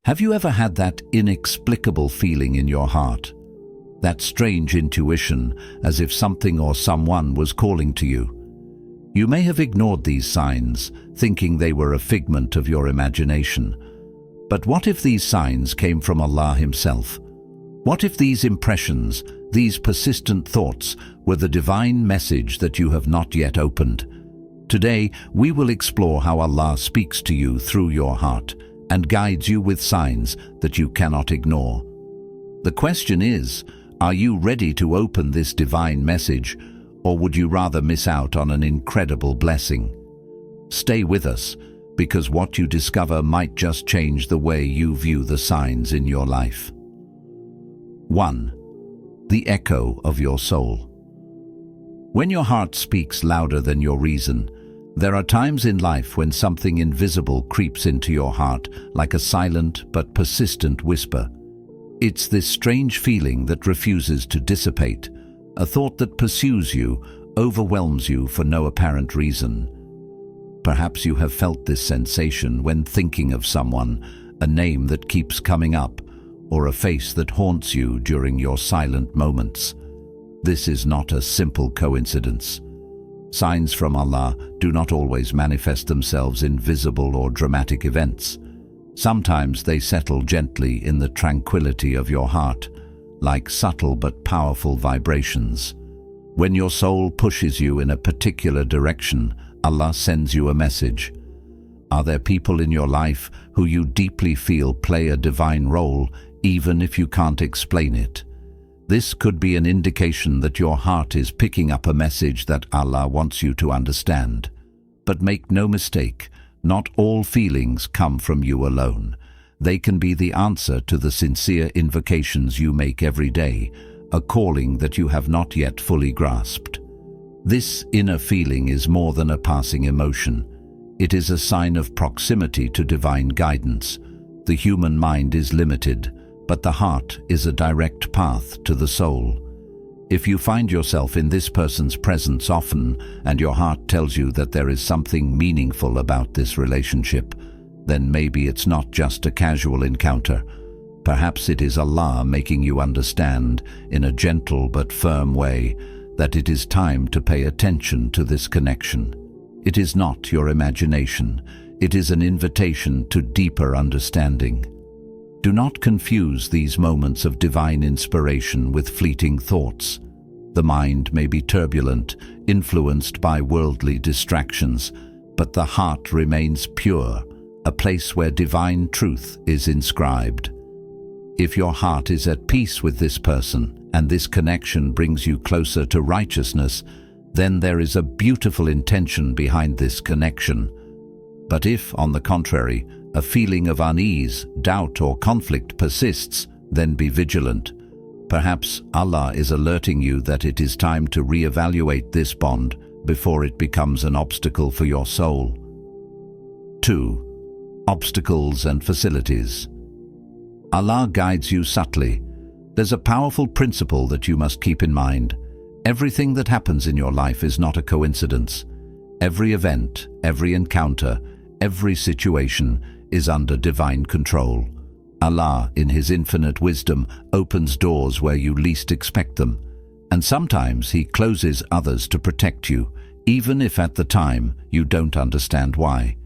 Have you ever had that inexplicable feeling in your heart? That strange intuition, as if something or someone was calling to you? You may have ignored these signs, thinking they were a figment of your imagination. But what if these signs came from Allah Himself? What if these impressions, these persistent thoughts, were the divine message that you have not yet opened? Today, we will explore how Allah speaks to you through your heart and guides you with signs that you cannot ignore. The question is, are you ready to open this divine message, or would you rather miss out on an incredible blessing? Stay with us, because what you discover might just change the way you view the signs in your life. 1. The echo of your soul. When your heart speaks louder than your reason, there are times in life when something invisible creeps into your heart like a silent but persistent whisper. It's this strange feeling that refuses to dissipate, a thought that pursues you, overwhelms you for no apparent reason. Perhaps you have felt this sensation when thinking of someone, a name that keeps coming up, or a face that haunts you during your silent moments. This is not a simple coincidence. Signs from Allah do not always manifest themselves in visible or dramatic events. Sometimes they settle gently in the tranquility of your heart, like subtle but powerful vibrations. When your soul pushes you in a particular direction, Allah sends you a message. Are there people in your life who you deeply feel play a divine role, even if you can't explain it? This could be an indication that your heart is picking up a message that Allah wants you to understand. But make no mistake, not all feelings come from you alone. They can be the answer to the sincere invocations you make every day, a calling that you have not yet fully grasped. This inner feeling is more than a passing emotion. It is a sign of proximity to divine guidance. The human mind is limited, but the heart is a direct path to the soul. If you find yourself in this person's presence often, and your heart tells you that there is something meaningful about this relationship, then maybe it's not just a casual encounter. Perhaps it is Allah making you understand, in a gentle but firm way, that it is time to pay attention to this connection. It is not your imagination. It is an invitation to deeper understanding. Do not confuse these moments of divine inspiration with fleeting thoughts. The mind may be turbulent, influenced by worldly distractions, but the heart remains pure, a place where divine truth is inscribed. If your heart is at peace with this person, and this connection brings you closer to righteousness, then there is a beautiful intention behind this connection. But if, on the contrary, a feeling of unease, doubt, or conflict persists, then be vigilant. Perhaps Allah is alerting you that it is time to reevaluate this bond before it becomes an obstacle for your soul. 2. Obstacles and facilities. Allah guides you subtly. There's a powerful principle that you must keep in mind. Everything that happens in your life is not a coincidence. Every event, every encounter, every situation is under divine control. Allah, in His infinite wisdom, opens doors where you least expect them, and sometimes He closes others to protect you, even if at the time you don't understand why.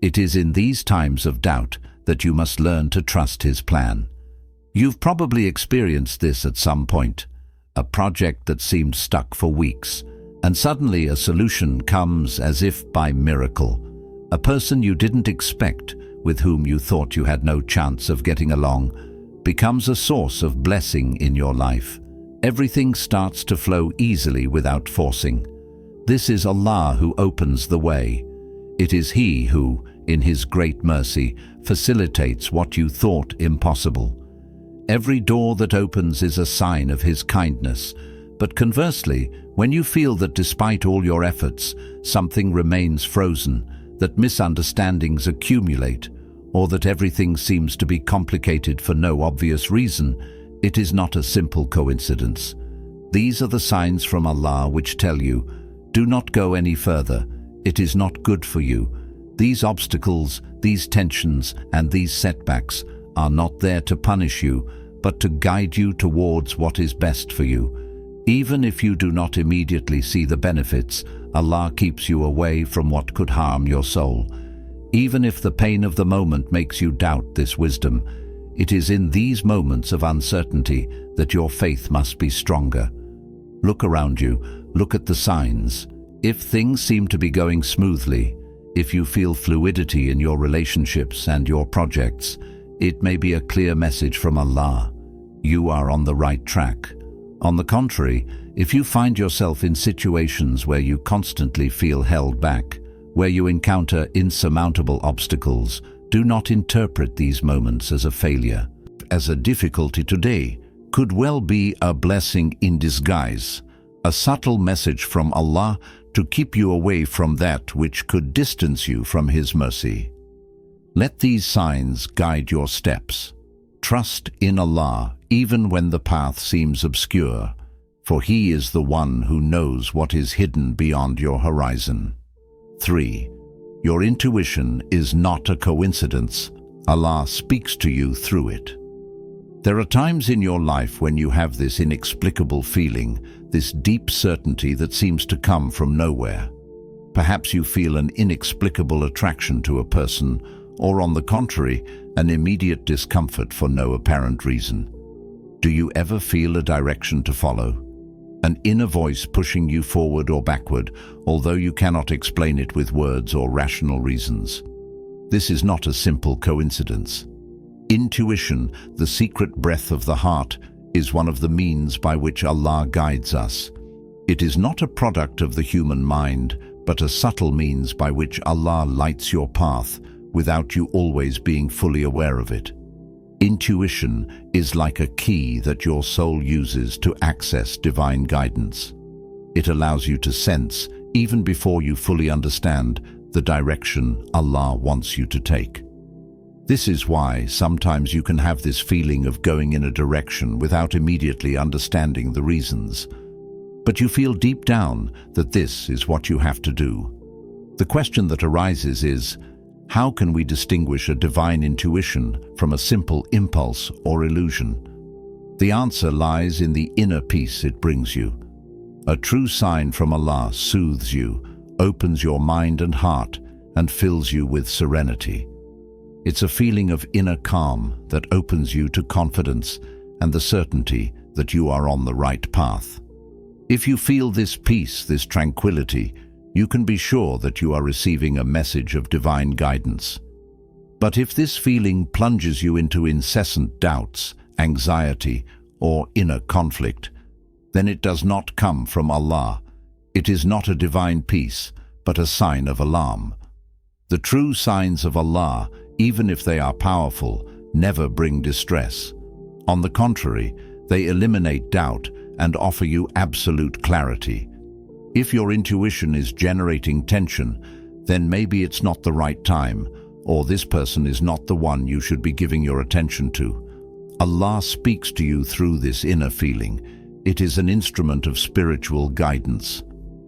It is in these times of doubt that you must learn to trust His plan. You've probably experienced this at some point, a project that seemed stuck for weeks, and suddenly a solution comes as if by miracle. A person you didn't expect, with whom you thought you had no chance of getting along, becomes a source of blessing in your life. Everything starts to flow easily without forcing. This is Allah who opens the way. It is He who, in His great mercy, facilitates what you thought impossible. Every door that opens is a sign of His kindness, but conversely, when you feel that despite all your efforts, something remains frozen, that misunderstandings accumulate, or that everything seems to be complicated for no obvious reason, it is not a simple coincidence. These are the signs from Allah which tell you, do not go any further, it is not good for you. These obstacles, these tensions, and these setbacks are not there to punish you, but to guide you towards what is best for you. Even if you do not immediately see the benefits, Allah keeps you away from what could harm your soul. Even if the pain of the moment makes you doubt this wisdom, it is in these moments of uncertainty that your faith must be stronger. Look around you, look at the signs. If things seem to be going smoothly, if you feel fluidity in your relationships and your projects, it may be a clear message from Allah. You are on the right track. On the contrary, if you find yourself in situations where you constantly feel held back, where you encounter insurmountable obstacles, do not interpret these moments as a failure. As a difficulty today could well be a blessing in disguise, a subtle message from Allah to keep you away from that which could distance you from His mercy. Let these signs guide your steps. Trust in Allah even when the path seems obscure, for He is the one who knows what is hidden beyond your horizon. 3. Your intuition is not a coincidence. Allah speaks to you through it. There are times in your life when you have this inexplicable feeling, this deep certainty that seems to come from nowhere. Perhaps you feel an inexplicable attraction to a person, or on the contrary, an immediate discomfort for no apparent reason. Do you ever feel a direction to follow? An inner voice pushing you forward or backward, although you cannot explain it with words or rational reasons. This is not a simple coincidence. Intuition, the secret breath of the heart, is one of the means by which Allah guides us. It is not a product of the human mind, but a subtle means by which Allah lights your path without you always being fully aware of it. Intuition is like a key that your soul uses to access divine guidance. It allows you to sense, even before you fully understand, the direction Allah wants you to take. This is why sometimes you can have this feeling of going in a direction without immediately understanding the reasons. But you feel deep down that this is what you have to do. The question that arises is, how can we distinguish a divine intuition from a simple impulse or illusion? The answer lies in the inner peace it brings you. A true sign from Allah soothes you, opens your mind and heart, and fills you with serenity. It's a feeling of inner calm that opens you to confidence and the certainty that you are on the right path. If you feel this peace, this tranquility, you can be sure that you are receiving a message of divine guidance. But if this feeling plunges you into incessant doubts, anxiety, or inner conflict, then it does not come from Allah. It is not a divine peace, but a sign of alarm. The true signs of Allah, even if they are powerful, never bring distress. On the contrary, they eliminate doubt and offer you absolute clarity. If your intuition is generating tension, then maybe it's not the right time, or this person is not the one you should be giving your attention to. Allah speaks to you through this inner feeling. It is an instrument of spiritual guidance.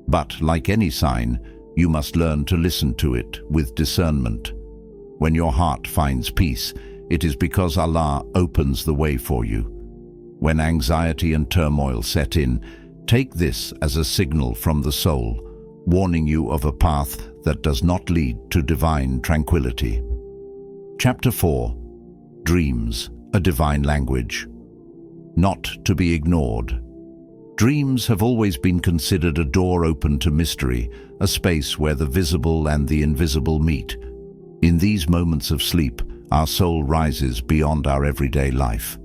But, like any sign, you must learn to listen to it with discernment. When your heart finds peace, it is because Allah opens the way for you. When anxiety and turmoil set in, take this as a signal from the soul, warning you of a path that does not lead to divine tranquility. Chapter 4. Dreams, a divine language. Not to be ignored. Dreams have always been considered a door open to mystery, a space where the visible and the invisible meet. In these moments of sleep, our soul rises beyond our everyday life.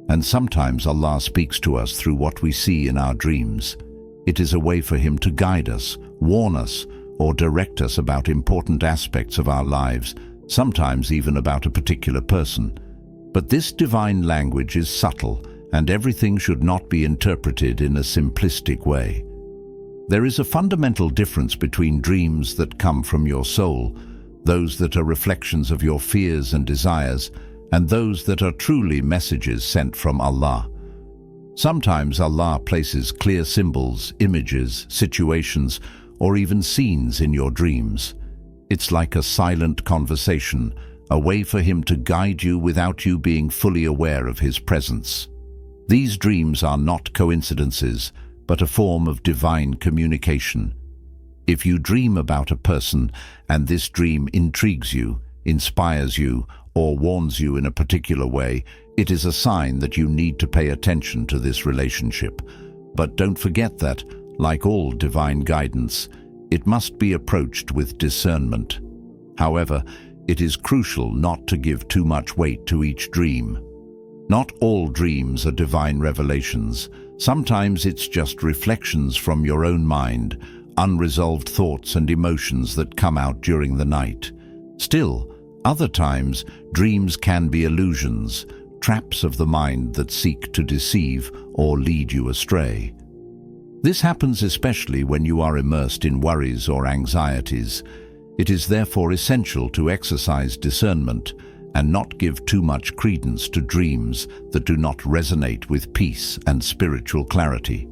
And sometimes Allah speaks to us through what we see in our dreams. It is a way for Him to guide us, warn us, or direct us about important aspects of our lives, sometimes even about a particular person. But this divine language is subtle, and everything should not be interpreted in a simplistic way. There is a fundamental difference between dreams that come from your soul, those that are reflections of your fears and desires, and those that are truly messages sent from Allah. Sometimes Allah places clear symbols, images, situations, or even scenes in your dreams. It's like a silent conversation, a way for him to guide you without you being fully aware of his presence. These dreams are not coincidences, but a form of divine communication. If you dream about a person and this dream intrigues you, inspires you, or warns you in a particular way, it is a sign that you need to pay attention to this relationship. But don't forget that, like all divine guidance, it must be approached with discernment. However, it is crucial not to give too much weight to each dream. Not all dreams are divine revelations. Sometimes it's just reflections from your own mind, unresolved thoughts and emotions that come out during the night. Still, other times, dreams can be illusions, traps of the mind that seek to deceive or lead you astray. This happens especially when you are immersed in worries or anxieties. It is therefore essential to exercise discernment and not give too much credence to dreams that do not resonate with peace and spiritual clarity.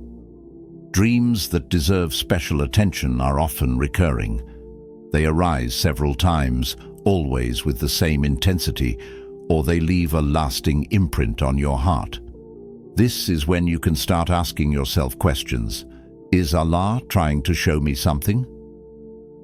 Dreams that deserve special attention are often recurring. They arise several times, always with the same intensity, or they leave a lasting imprint on your heart. This is when you can start asking yourself questions. Is Allah trying to show me something?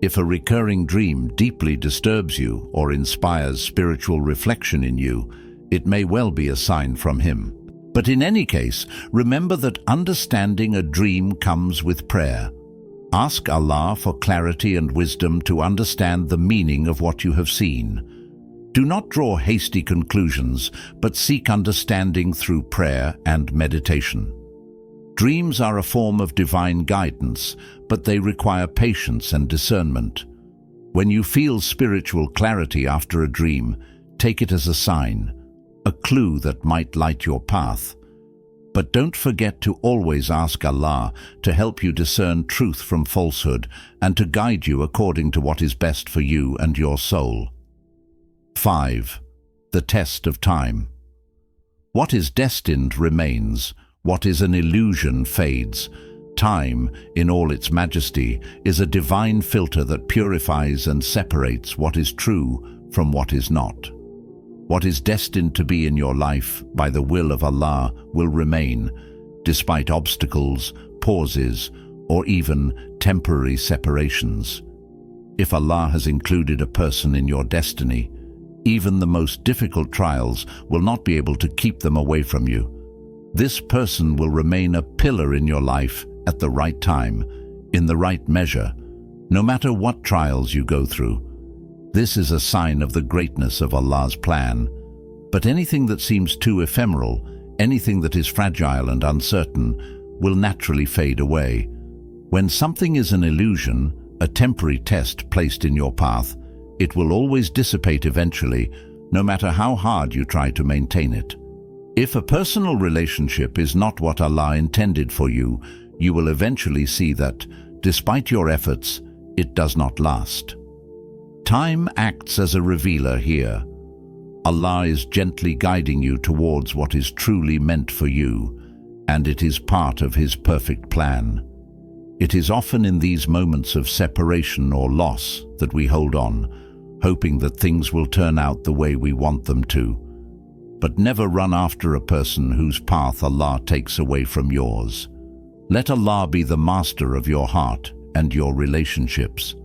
If a recurring dream deeply disturbs you or inspires spiritual reflection in you, it may well be a sign from Him. But in any case, remember that understanding a dream comes with prayer. Ask Allah for clarity and wisdom to understand the meaning of what you have seen. Do not draw hasty conclusions, but seek understanding through prayer and meditation. Dreams are a form of divine guidance, but they require patience and discernment. When you feel spiritual clarity after a dream, take it as a sign, a clue that might light your path. But don't forget to always ask Allah to help you discern truth from falsehood and to guide you according to what is best for you and your soul. 5. The test of time. What is destined remains. What is an illusion fades. Time, in all its majesty, is a divine filter that purifies and separates what is true from what is not. What is destined to be in your life by the will of Allah will remain, despite obstacles, pauses, or even temporary separations. If Allah has included a person in your destiny, even the most difficult trials will not be able to keep them away from you. This person will remain a pillar in your life at the right time, in the right measure, no matter what trials you go through. This is a sign of the greatness of Allah's plan. But anything that seems too ephemeral, anything that is fragile and uncertain, will naturally fade away. When something is an illusion, a temporary test placed in your path, it will always dissipate eventually, no matter how hard you try to maintain it. If a personal relationship is not what Allah intended for you, you will eventually see that, despite your efforts, it does not last. Time acts as a revealer here. Allah is gently guiding you towards what is truly meant for you, and it is part of His perfect plan. It is often in these moments of separation or loss that we hold on, hoping that things will turn out the way we want them to. But never run after a person whose path Allah takes away from yours. Let Allah be the master of your heart and your relationships.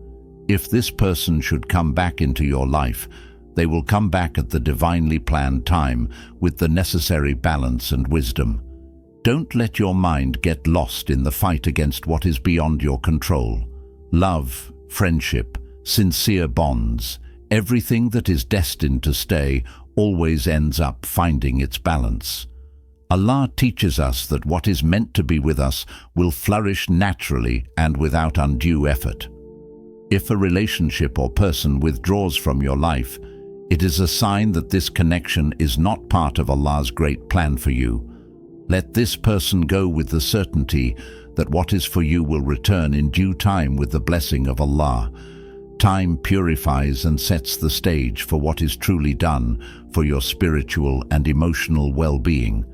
If this person should come back into your life, they will come back at the divinely planned time with the necessary balance and wisdom. Don't let your mind get lost in the fight against what is beyond your control. Love, friendship, sincere bonds, everything that is destined to stay always ends up finding its balance. Allah teaches us that what is meant to be with us will flourish naturally and without undue effort. If a relationship or person withdraws from your life, it is a sign that this connection is not part of Allah's great plan for you. Let this person go with the certainty that what is for you will return in due time with the blessing of Allah. Time purifies and sets the stage for what is truly done for your spiritual and emotional well-being.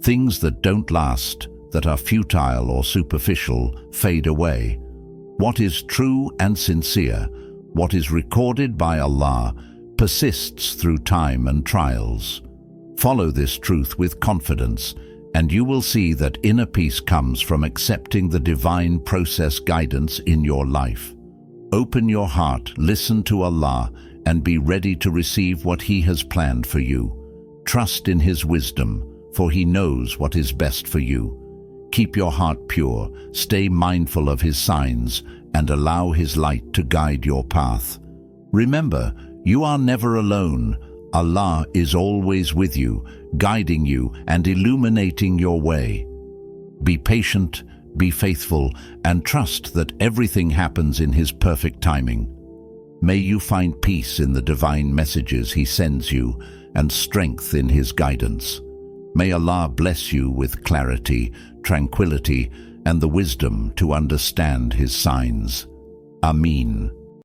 Things that don't last, that are futile or superficial, fade away. What is true and sincere, what is recorded by Allah, persists through time and trials. Follow this truth with confidence, and you will see that inner peace comes from accepting the divine process guidance in your life. Open your heart, listen to Allah, and be ready to receive what He has planned for you. Trust in His wisdom, for He knows what is best for you. Keep your heart pure, stay mindful of His signs, and allow His light to guide your path. Remember, you are never alone. Allah is always with you, guiding you and illuminating your way. Be patient, be faithful, and trust that everything happens in His perfect timing. May you find peace in the divine messages He sends you and strength in His guidance. May Allah bless you with clarity, tranquility, and the wisdom to understand His signs. Ameen.